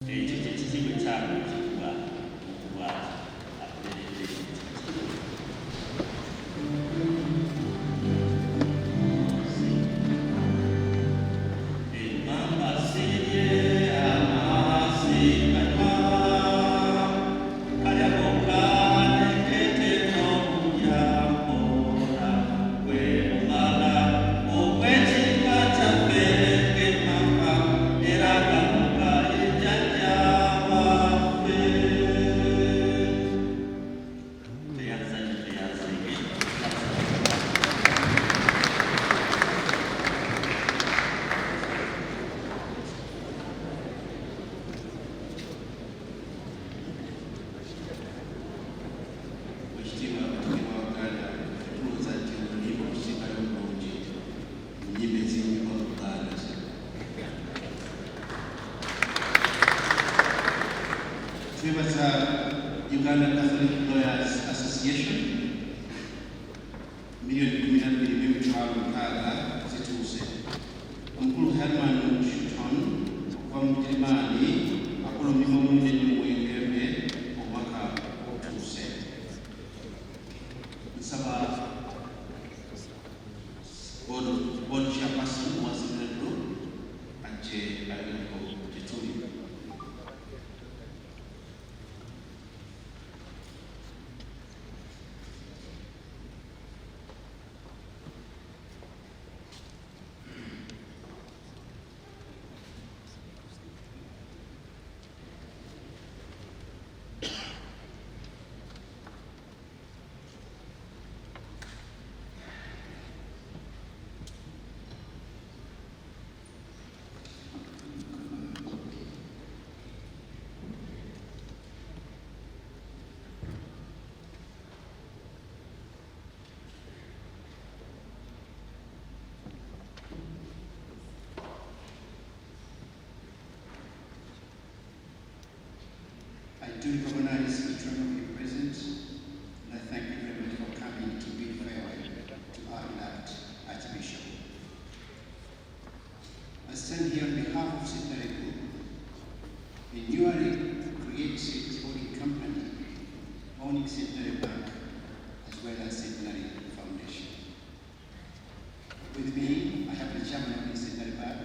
icyo kigo cyabo kuba akorera Uganda Catholic Lawyers Association, milioni 12 n'emitwalo 6 zituuse. Omukulu Herman Shuton okuva mu Bujerumani akola omulimu omunene mu Bwengere omwaka ogutuuse. Nsaba board chairperson wa Assembly Group ajje abeeko gye tuli. I do recognize each one of you present, and I thank you very much for coming to bid farewell to our beloved Archbishop. I stand here on behalf of Centenary Group, a newly created holding company owning Centenary Bank as well as Centenary Foundation. With me, I have the chairman of the Centenary Bank,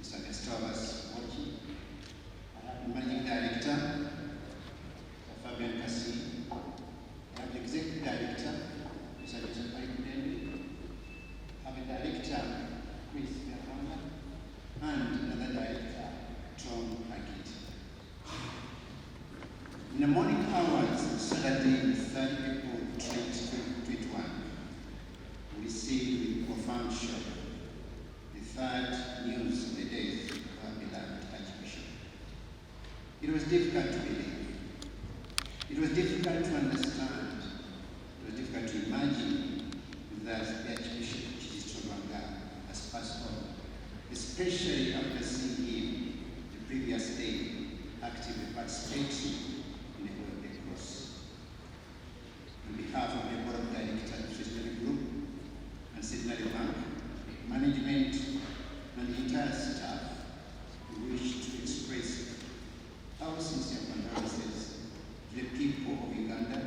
Mr. Gustavus Wachi. Managing Director, Fabian Kassi, and the Executive Director, Mr. Joseph Paikudeni, have a Director, Chris Gafanga, and another Director, Tom Hackett. In the morning hours of Saturday, 3rd April 2021, we received with profound shock the third news of the death of our beloved Archbishop. It was difficult to believe. It was difficult to understand. It was difficult to imagine that the Archbishop Kizito Lwanga has passed on, especially after seeing him the previous day actively participating in the World Red Cross. On behalf of the Board of Directors of Centenary Group and Centenary Bank, management, and the entire staff, we wish to express our sincere condolences to the people of Uganda,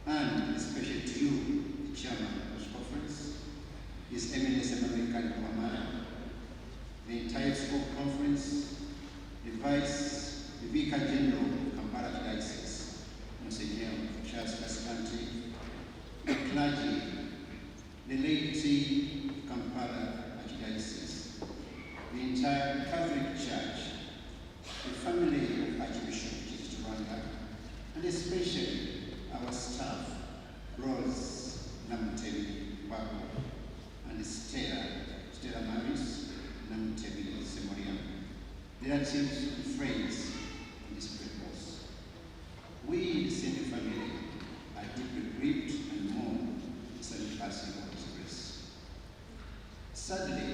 and especially to you, the chairman of this conference, His Eminence Emmanuel Kani Wamala, the entire scope conference, the Vicar General of Kampala Diocese, Monsignor Charles Cascante, the clergy, the laity of Kampala Archdiocese, the entire Catholic Church, the family of Archbishop Kizito Lwanga, and especially our staff, Rose Namutebi Bago, and Stella Maris Namutebi Semoria, relatives and friends in this purpose. We, the Centenary family, are deeply grieved and mourn the sudden passing of His grace. Sadly,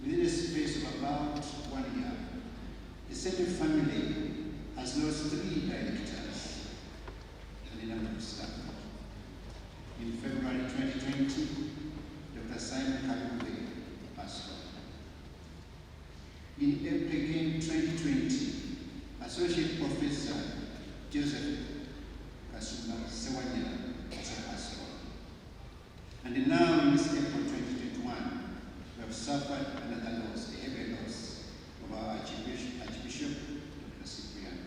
within a space of about 1 year, the Centenary family has lost 3 directors and a number of staff. In February 2020, Dr. Simon Kaluwe passed on. In April 2020, Associate Professor Joseph Kasuma Sewanya as a pastor. And now in this April 2021, we have suffered another loss, a heavy loss of our Archbishop Dr. Cyprian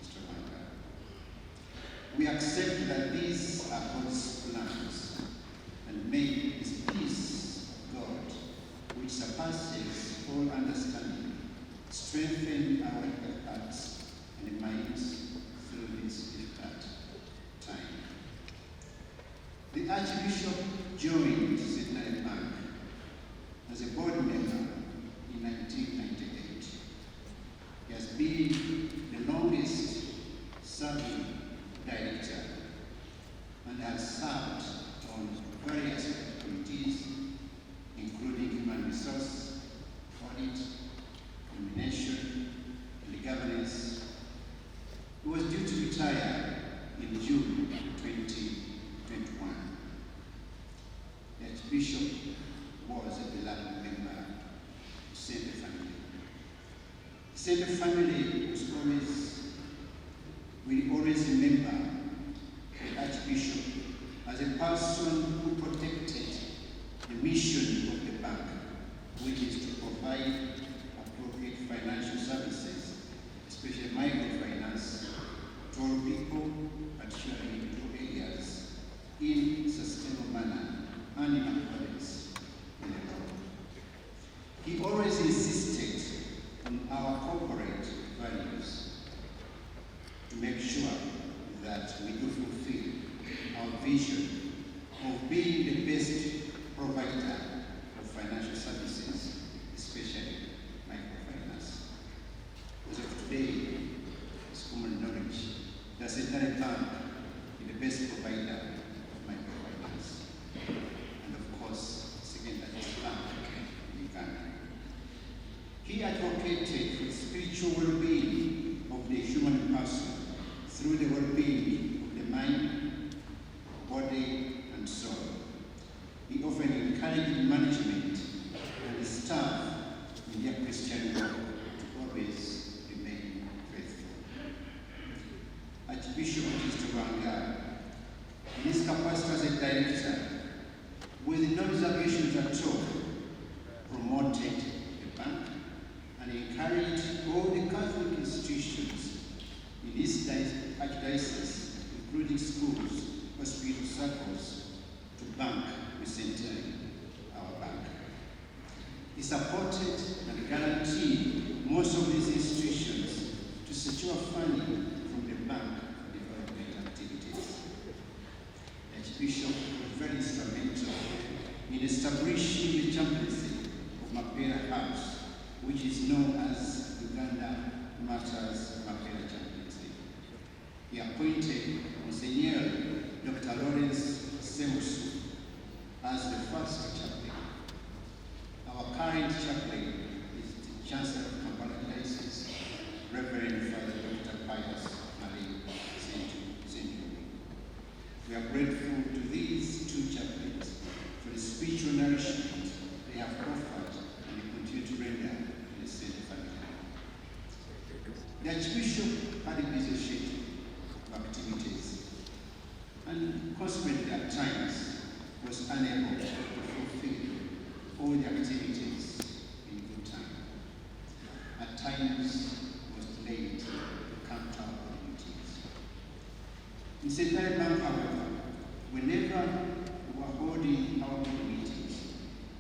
Mr. We accept that these are God's plans, and may His peace of God, which surpasses all understanding, strengthen our hearts and minds through this difficult time. The Archbishop joined Centenary Bank as a board member in 1998. He has been the longest serving director and has served on various committees, including human resource, audit, nomination, and governance. He was due to retire in June 2021. The Archbishop was a beloved member of Center family. Center family will always remember the Archbishop as a person who protected the mission of the bank, which is to provide appropriate financial services, especially microfinance, to all people, particularly in rural areas, in a sustainable manner and in accordance with the law. He always insisted on our corporate values to make sure that we do fulfill our vision of being the best provider of financial services, especially microfinance. As of today, it's common knowledge that Centenary Bank is the best provider of microfinance, and of course, second largest bank in Uganda. He advocated for the spiritual well-being of the human person through the well-being of the mind, body, and soul. He often encouraged management and the staff in their Christian work to always remain faithful. Archbishop Mr. Wanga, in his capacity as a director, with no reservations at all, promoted the bank and encouraged all the Catholic institutions in his archdiocese, including schools, hospital circles, to bank with Centenary, our bank. He supported and guaranteed most of these institutions to secure funding from the bank for development activities. The Archbishop was very instrumental in establishing the chaplaincy of Mapera House, which is known as Uganda Matters Mapera Chaplaincy. He appointed Monsignor Dr. Lawrence Semusu as the first chaplain. Our current chaplain is the Chancellor of Kampala Diocese, Reverend Father Dr. Pius Marie Zendu. We are grateful to these two chaplains for the spiritual nourishment they have offered and they continue to render to the Center family. The Archbishop had a busy schedule of activities and consequently at times was unable to fulfill all the activities in good time. At times was delayed to come to our meetings. In Centenary Bank, however, whenever we were holding our board meetings,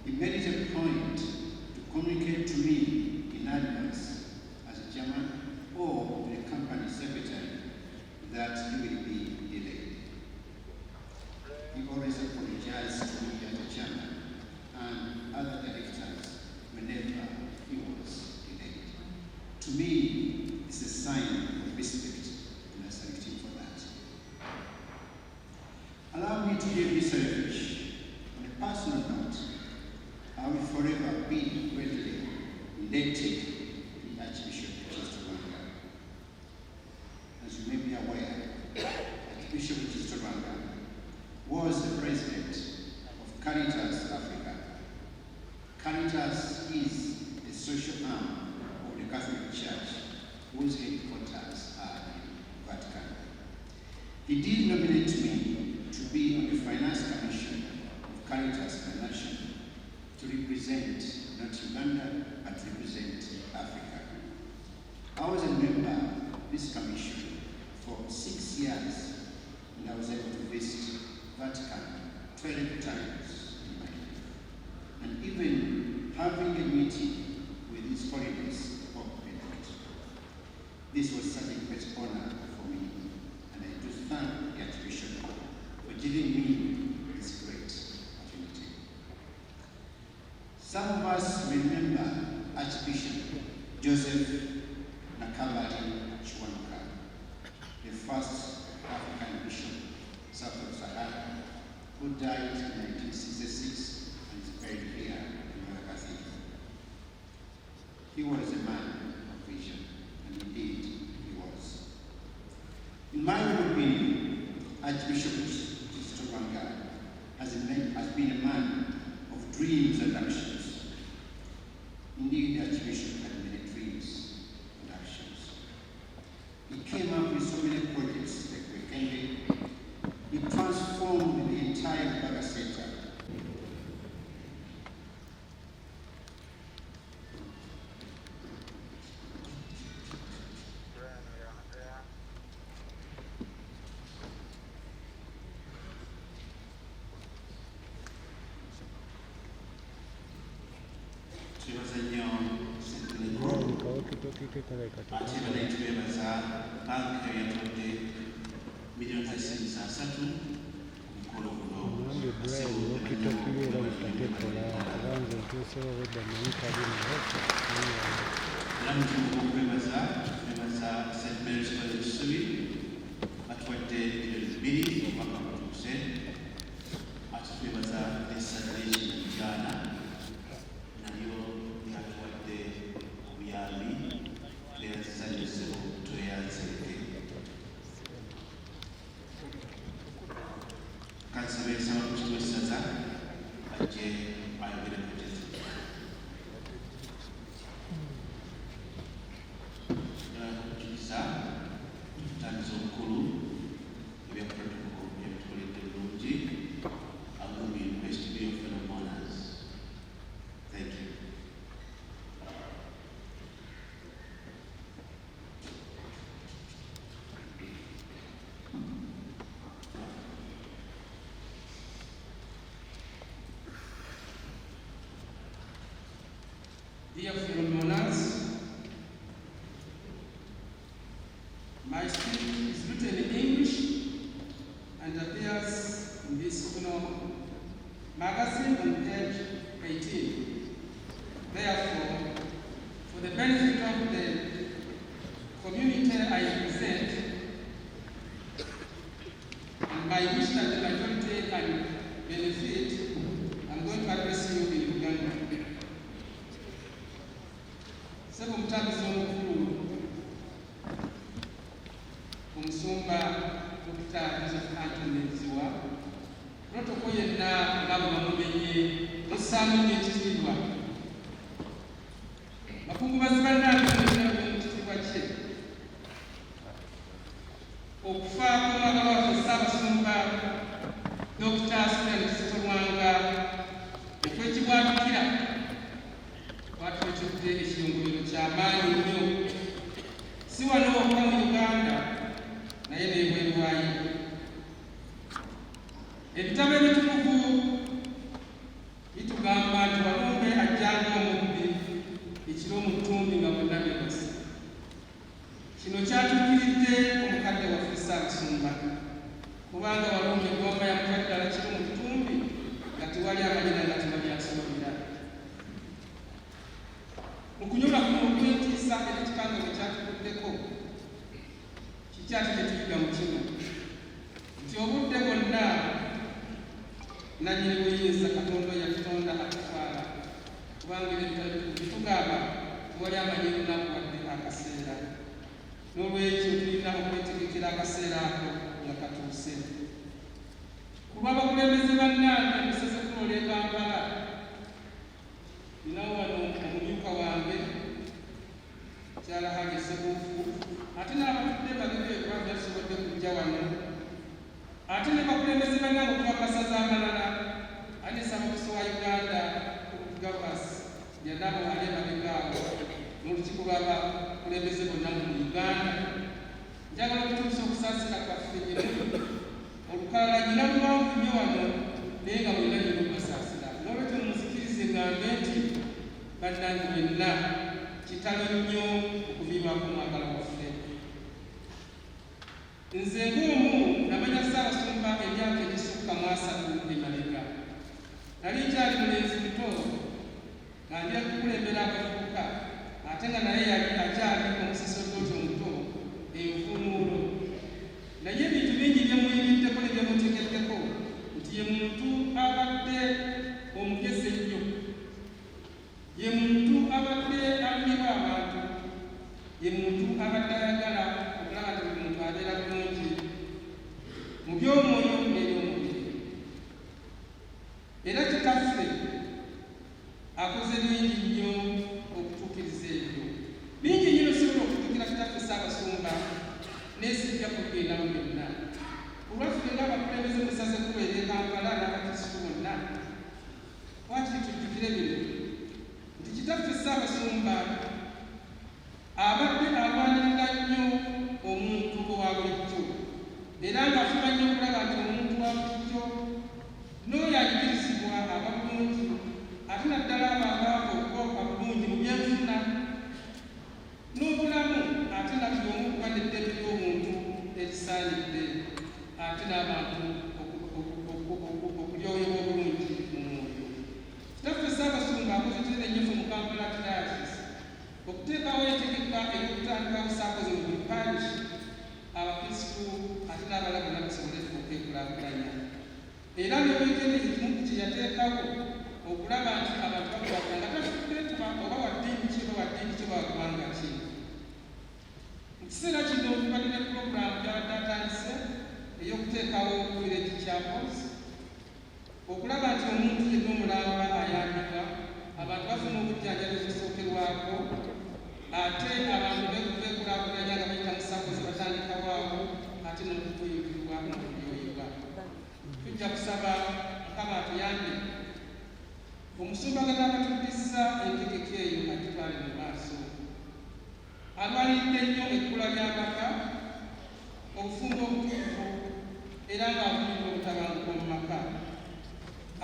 he made it a point to communicate to me in advance as a chairman or the company secretary that he will be delayed. He always apologized to me as a chairman and other directors whenever he was delayed. To me, it's a sign of respect, and I salute him for that. Allow me to give this refuge. On a personal note, I will forever be greatly indebted to the Archbishop Mr. Wanga. As you may be aware, Archbishop Mr. Wanga was the president of Caritas Africa. Caritas is a social arm Catholic Church, whose headquarters are in Vatican. He did nominate me to be on the Finance Commission of Caritas International to represent not Uganda, but represent Africa. I was a member of this commission for 6 years, and I was able to visit Vatican 12 times in my life. And even having a meeting with His Holiness Pope Benedict. This was such a great honor for me, and I do thank the Archbishop for giving me this great opportunity. Some of us remember Archbishop Joseph Nakabali Chwanka, the first African bishop south of Sahara, who died in 1966 and is buried here in Royal Cathedral. He was a man of vision, and indeed he was. In my opinion, Archbishop Chwanka has been a man of dreams and actions. Indeed, the Archbishop had many dreams and actions. He came up with so many projects like Wekende. He transformed the entire Baga Center. Dear fellow monarchs, my speech is written in English and appears in this magazine on page 18. Therefore, for the benefit of the community I represent, and by which that the majority can benefit, I'm going to address you in Uganda. Sebo mtambizi omukulu omusumba Dr. Joseph Anthony Ziwa protokolo yenna nga bamumenye musamu n'ekitiibwa bakungubazi bannange n'ekitiibwa kye okufa kw'omwagala waffe Ssaabasumba Dr. Stephen Kizito Lwanga okwekibwatukira twatwekidde ekiyunguliro ky'amaanyi nnyo si wano wokka mu Uganda naye n'ebweruwayo. Ebitabo ebitukuvu bitugamba nti Walumbe ajjanga omubbi ekiro mu ttumbi nga bonna beebase. Kino kyatuukiridde omukadde waffe Ssaabasumba kubanga Walumbe Gomba yamutwa ddala kiro mu ttumbi nga tewali amanyina nga tebabyasobolera. Okunyula kuno okwentiisa ekikangalo kyatuguddeko kikyati tetuyiga mu kino nti obudde bwonna nannyini buyinza Katonda yatutonda atutwala kubanga ebitabo bitugamba tewali amanyi lunaku wadde akaseera. N'olwekyo tulina okwetegekera akaseera ako nga katuuse. Ku lw'abakulembeze bannange museze kunola e Kampala, ninawo wano omumyuka wange kyala Haji Ssebuufu ate n'abatudde bagebe kubanga tusobodde kujja wano ate ne bakulembeze bannange okuva masaza amalala ate Ssaabakozi wa Uganda Gavas yanabo ali emabegaawo mu lukiiko lw'abakulembeze bonna mu Uganda. Njagala okutuusa okusaasira kwaffe nyina olukalala nyina luwanvu nnyo wano naye nga bwena nyina okubasaasira n'olwekyo munzikirize ngambe nti bannange mwenna kitalo nnyo okuviibwako omwagala waffe. Nze ng'omu namanya Ssaabasumba emyaka egisukka mu 3 emabega. Nali nkyali mulenzi muto nga ndi okukulembera abavubuka ate nga naye yali akyali omusisodooto omuto envuumuulo. Naye ebintu bingi bye muyimiddeko ne bye mutegeddeko nti ye muntu abadde omugezi ennyo, ye muntu abadde alumirwa abantu, ye muntu abadde ayagala okulaba nti buli muntu abeera bulungi mu by'omwoyo n'ebyomubiri. Era kitaffe akoze bingi nnyo okutuukiriza ebyo. Bingi nnyo bisobola okutuukira kitaffe Ssaabasumba naye sijja kubigendamu byonna. Olwaffe ng'abakulembeze musaze kubeera e Kampala n'abakristu bonna wakiri tujjukire bino nti kitaffe Ssaabasumba abadde alwanirira nnyo omuntu owa bulijjo era ng'afuba nnyo okulaba nti omuntu wa bulijjo n'oyo ayigirizibwa aba bulungi ate naddala abo abaavu okuba bulungi mu byenfuna n'obulamu ate nabuli omu okuba n'eddembe ly'omuntu erisaanidde ate n'abantu okulyoyebwa obulungi mu mwoyo. Kitaffe Ssaabasumba akoze kinene nnyo mu Kampala Diocese okuteekawo entegeka ey'okutandikawo Ssaakoze mu buli parish abakristu ate n'abalala bonna basobole okwekulaakulanya. Era n'obwegendereza kimu kye yateekawo okulaba nti abantu bakwata nga tafuddetuba oba wa ddiini ki oba wa ddiini ki oba wa ggwanga ki. Mu kiseera kino tubadde ne pulogulaamu gy'abadde atandise ey'okuteekawo village chapels okulaba nti omuntu yenna omulamba ayambibwa, abantu bafuna obujjanjabi obusookerwako, ate abantu beekulaakulanya nga bayita mu Ssaakoze batandikawaawo ate n'okukuyukirirwa n'okulyoyebwa. Tujja kusaba Mukama atuyambe omusumba nga n'abatuddizza entegeka eyo agitwale mu maaso. Alwaniridde nnyo ekkula ly'amaka, obufumbo obutuufu era ng'avumirwa obutabanguko mu maka.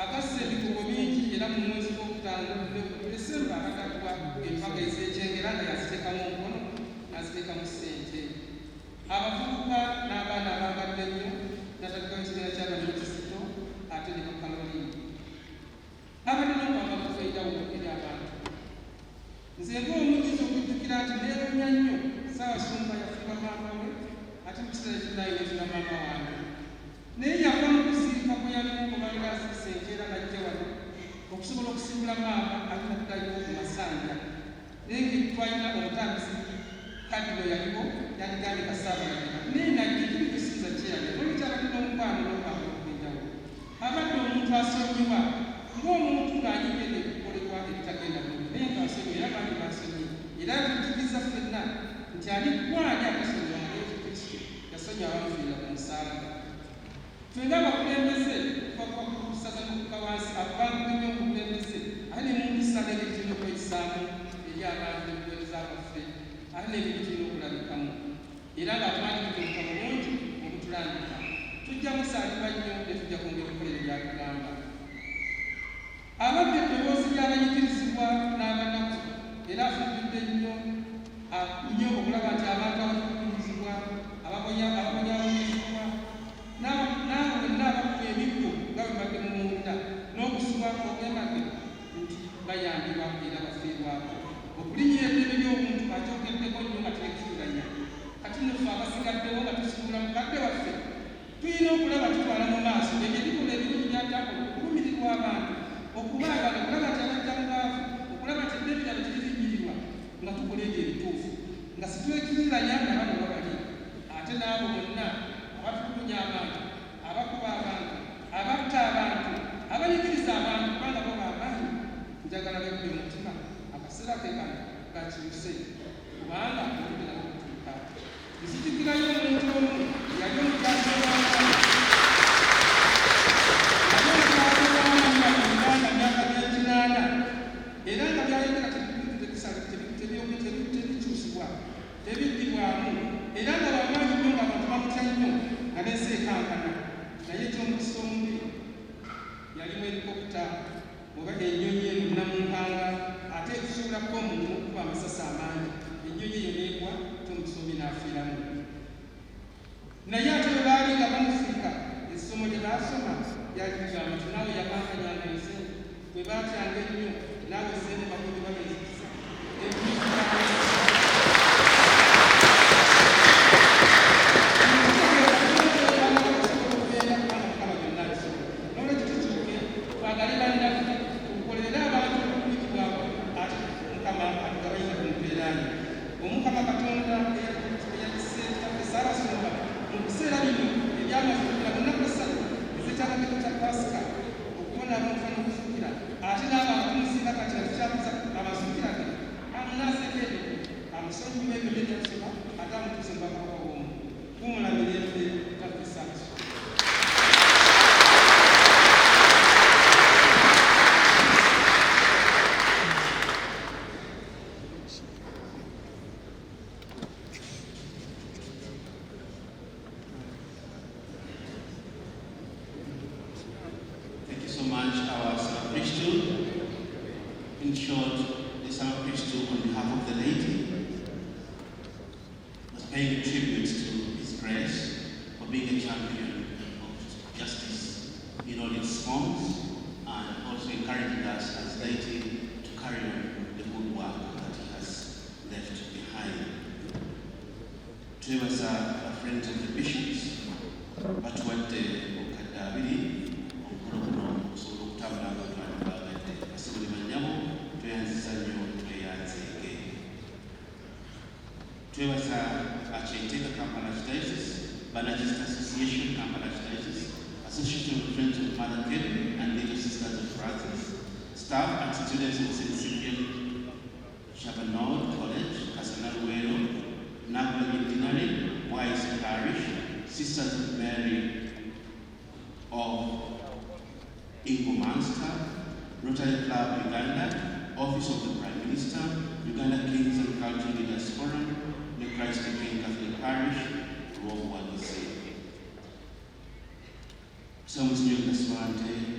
Agasse ebikubo bingi era mu mwezi gw'okutaano Desemba akatatuwa empaka ez'ekyengera nga yaziteekamu omukono n'aziteekamu ssente. Abavubuka n'abaana abaagadde nnyo n'atalikawo ekibiina ky'abalimi Kizito ate ne Bakalolini. Abadde n'okwambala kw'enjawulo eri abantu. Nze ng'omujjuzo okujjukira nti neerumya nnyo Ssaabasumba yafiirwa maama we ate mu kiseera ekinayingira maama wange. Naye yava mu kuziika kwe yalimu kubanga aziise enkeera n'ajja wano okusobola okusiibula maama ate n'addayo mu masanja. Naye ng'etwalina obutambuzi kadino yaliwo yaligambye Kassaabalagala naye najja tuli kusinza kyeyagala olwekyo abadde n'omukwano n'okwambala okw'enjawulo. Abadde omuntu asonyiwa ng'omuntu ng'anyimye n'ekukolebwa ebitagenda bulungi naye ng'asonyiwa era bangi basonyiwa. Era tujjukiza ffenna nti aliggwali akasonyiwa nga Yesu Kristo yasonyiwa abamufiira ku musaalaba. Ffe ng'abakulembeze tusaza n'okukka wansi ababanguke nnyo omukulembeze ate ne mundisa n'ebintu tulina okweyisaamu eri abantu n'ebiweereza baffe ate n'ebintu tulina okulabikamu era ng'atumanyikiddwa bulungi obutulambika. Tujja musaalibwa nnyo ne tujja kwongera okukola ebyatugamba. Abadde eddoboozi ly'abanyigirizibwa n'abanaku era afudde nnyo okulaba nti abantu abafukulizibwa ababonyaabonyezibwa n'abo wenna abakuba emiggo nga bwe badde mu munda n'okusubwa ogw'emage nti bayambibwa era bafiirwako. Okulinnyira eddembe ly'omuntu akyogeddeko nnyo nga terekiriganya. Kati naffe abasigaddewo nga tusiibula mukadde waffe tulina okulaba tutwala mu maaso ebyo ebikola ebirungi byatakola okulumirirwa abantu okubaagala okulaba nti abajja mu baavu okulaba nti eddembe lyabwe teririnnyirirwa nga tukola ebyo ebituufu nga situwekiriranya nga bano babali ate n'abo bonna abatulugunya abantu abakuba abantu abatta abantu abanyigiriza abantu kubanga bo baabanyi njagala bekkule mutima akaseera ke kano kyakiruse kubanga olugera kutuuka. Nzijukirayo omuntu omu yali omukyasi w'Abaganda myaka myakinaana era nga byayogera tebikyusibwa tebiddibwamu era nga bamaanyi nnyo nga abantu bamutya nnyo nga nese ekankana naye ekyomukisa omubi yalimu helikopita oba ennyonyi emunamunkanga ate ekusuulako omuntu okuba amasasi amaanyi ennyonyi eyo neegwa kyomukisa omubi n'afiiramu. Naye ate bwe baali nga bamufuuka essomo lye baasoma lyali ligamba nti naawe yakankanyanga ensente bwe baatyanga ennyo naawe sente bakozi babezikisa Omukama Katonda eyalisaabasoba mu biseera bino ebyamafuukira mu nnaku essatu ez'ekyamateeka kya Pasika okubona abantu n'okufuukira ate n'abantu musinga kati akikyabuza abazuukira ge amunaaseeko ebyo amusonyiwa ebyo by'ebyakusoma ate amutuuze mu bakabaka b'omu kuumula mirembe nga Kristo. So much our Summer Priesthood. In short, the Summer Priesthood on behalf of the laity was paying tribute to His Grace for being a champion of justice in all its forms and also encouraging us as laity to carry on the good work that He has left behind. Two of us are friends of the bishops, but what the Okadabiri Twebasa Achenteka Kampala Archdiocese, Banagist Association Kampala Archdiocese, Association of Friends of Mother Kate and Little Sisters of Francis, staff and students of St. Cyprian Chabanod College, Casanaruero, Nakula Midinari, Wise Parish, Sisters of Mary of Ingomanska, Rotary Club Uganda, Office of the Prime Minister, Uganda Kings and Cultural Leaders Forum, the Christ the King Catholic Parish, Rome 1 Somos New Caswante,